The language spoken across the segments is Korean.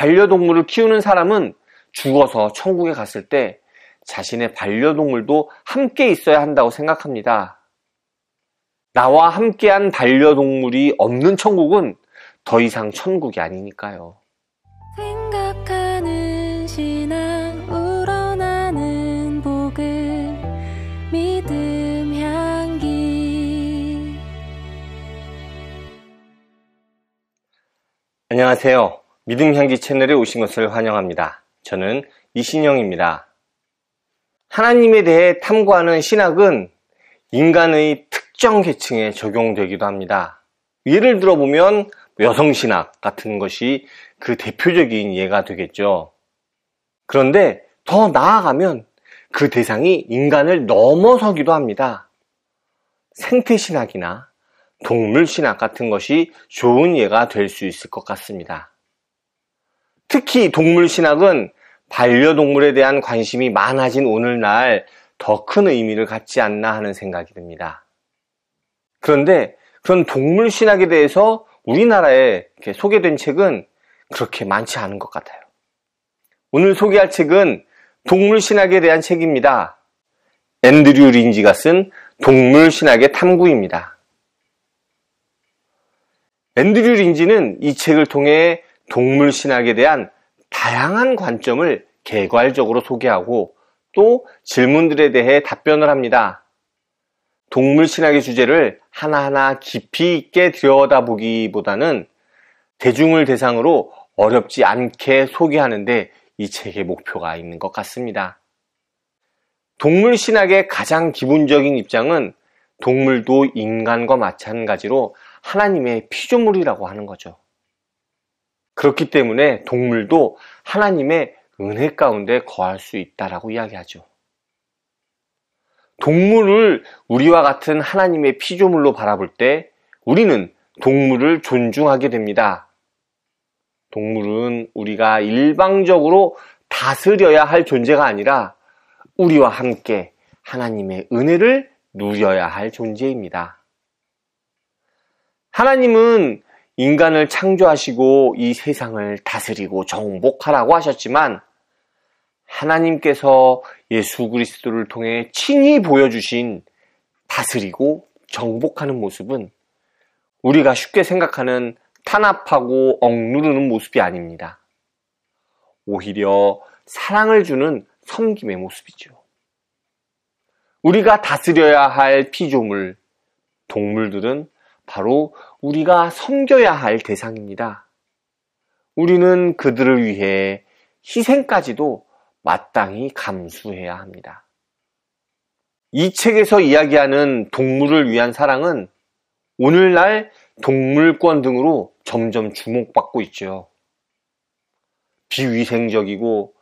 반려동물을 키우는 사람은 죽어서 천국에 갔을 때 자신의 반려동물도 함께 있어야 한다고 생각합니다. 나와 함께한 반려동물이 없는 천국은 더 이상 천국이 아니니까요. 생각하는 신앙 우러나는 복음 믿음 향기. 안녕하세요. 믿음 향기 채널에 오신 것을 환영합니다. 저는 이신영입니다. 하나님에 대해 탐구하는 신학은 인간의 특정 계층에 적용되기도 합니다. 예를 들어보면 여성신학 같은 것이 그 대표적인 예가 되겠죠. 그런데 더 나아가면 그 대상이 인간을 넘어서기도 합니다. 생태신학이나 동물신학 같은 것이 좋은 예가 될 수 있을 것 같습니다. 특히 동물신학은 반려동물에 대한 관심이 많아진 오늘날 더 큰 의미를 갖지 않나 하는 생각이 듭니다. 그런데 그런 동물신학에 대해서 우리나라에 이렇게 소개된 책은 그렇게 많지 않은 것 같아요. 오늘 소개할 책은 동물신학에 대한 책입니다. 앤드류 린지가 쓴 동물신학의 탐구입니다. 앤드류 린지는 이 책을 통해 동물신학에 대한 다양한 관점을 개괄적으로 소개하고 또 질문들에 대해 답변을 합니다. 동물신학의 주제를 하나하나 깊이 있게 들여다보기보다는 대중을 대상으로 어렵지 않게 소개하는데 이 책의 목표가 있는 것 같습니다. 동물신학의 가장 기본적인 입장은 동물도 인간과 마찬가지로 하나님의 피조물이라고 하는 거죠. 그렇기 때문에 동물도 하나님의 은혜 가운데 거할 수 있다라고 이야기하죠. 동물을 우리와 같은 하나님의 피조물로 바라볼 때 우리는 동물을 존중하게 됩니다. 동물은 우리가 일방적으로 다스려야 할 존재가 아니라 우리와 함께 하나님의 은혜를 누려야 할 존재입니다. 하나님은 인간을 창조하시고 이 세상을 다스리고 정복하라고 하셨지만 하나님께서 예수 그리스도를 통해 친히 보여주신 다스리고 정복하는 모습은 우리가 쉽게 생각하는 탄압하고 억누르는 모습이 아닙니다. 오히려 사랑을 주는 섬김의 모습이죠. 우리가 다스려야 할 피조물, 동물들은 바로 우리가 섬겨야 할 대상입니다. 우리는 그들을 위해 희생까지도 마땅히 감수해야 합니다. 이 책에서 이야기하는 동물을 위한 사랑은 오늘날 동물권 등으로 점점 주목받고 있죠. 비위생적이고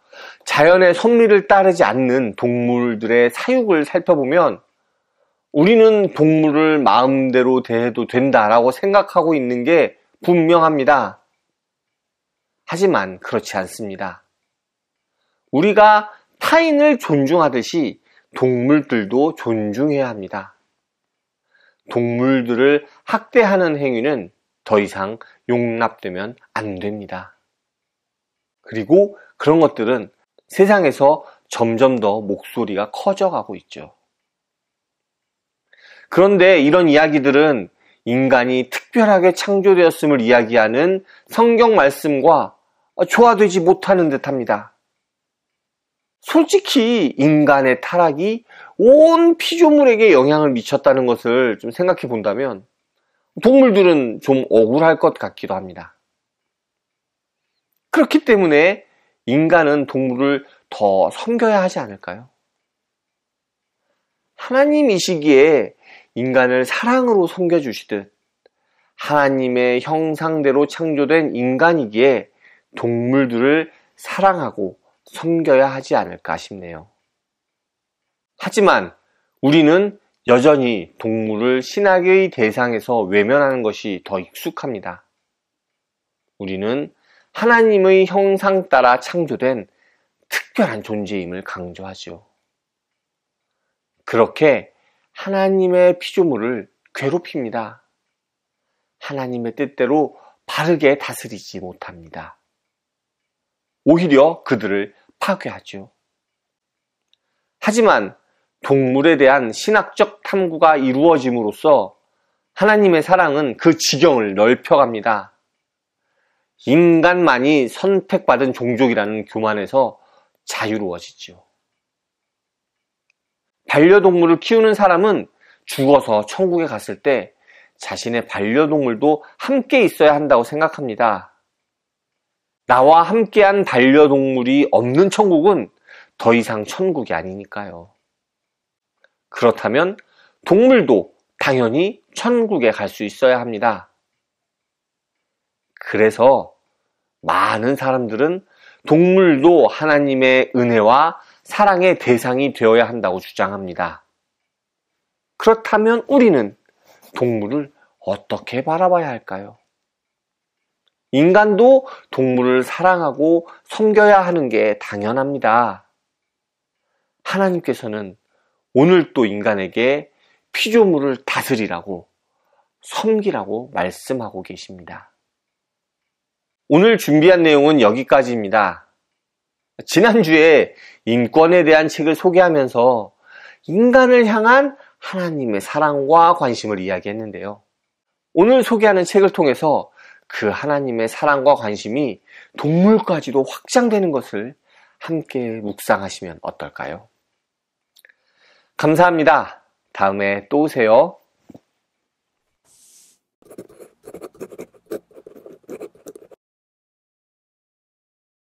자연의 섭리를 따르지 않는 동물들의 사육을 살펴보면 우리는 동물을 마음대로 대해도 된다라고 생각하고 있는 게 분명합니다. 하지만 그렇지 않습니다. 우리가 타인을 존중하듯이 동물들도 존중해야 합니다. 동물들을 학대하는 행위는 더 이상 용납되면 안 됩니다. 그리고 그런 것들은 세상에서 점점 더 목소리가 커져가고 있죠. 그런데 이런 이야기들은 인간이 특별하게 창조되었음을 이야기하는 성경 말씀과 조화되지 못하는 듯합니다. 솔직히 인간의 타락이 온 피조물에게 영향을 미쳤다는 것을 좀 생각해 본다면 동물들은 좀 억울할 것 같기도 합니다. 그렇기 때문에 인간은 동물을 더 섬겨야 하지 않을까요? 하나님이시기에 인간을 사랑으로 섬겨주시듯 하나님의 형상대로 창조된 인간이기에 동물들을 사랑하고 섬겨야 하지 않을까 싶네요. 하지만 우리는 여전히 동물을 신학의 대상에서 외면하는 것이 더 익숙합니다. 우리는 하나님의 형상 따라 창조된 특별한 존재임을 강조하죠. 그렇게 하나님의 피조물을 괴롭힙니다. 하나님의 뜻대로 바르게 다스리지 못합니다. 오히려 그들을 파괴하죠. 하지만 동물에 대한 신학적 탐구가 이루어짐으로써 하나님의 사랑은 그 지경을 넓혀갑니다. 인간만이 선택받은 종족이라는 교만에서 자유로워지죠. 반려동물을 키우는 사람은 죽어서 천국에 갔을 때 자신의 반려동물도 함께 있어야 한다고 생각합니다. 나와 함께한 반려동물이 없는 천국은 더 이상 천국이 아니니까요. 그렇다면 동물도 당연히 천국에 갈 수 있어야 합니다. 그래서 많은 사람들은 동물도 하나님의 은혜와 사랑의 대상이 되어야 한다고 주장합니다. 그렇다면 우리는 동물을 어떻게 바라봐야 할까요? 인간도 동물을 사랑하고 섬겨야 하는 게 당연합니다. 하나님께서는 오늘 또 인간에게 피조물을 다스리라고, 섬기라고 말씀하고 계십니다. 오늘 준비한 내용은 여기까지입니다. 지난주에 인권에 대한 책을 소개하면서 인간을 향한 하나님의 사랑과 관심을 이야기했는데요. 오늘 소개하는 책을 통해서 그 하나님의 사랑과 관심이 동물까지도 확장되는 것을 함께 묵상하시면 어떨까요? 감사합니다. 다음에 또 오세요.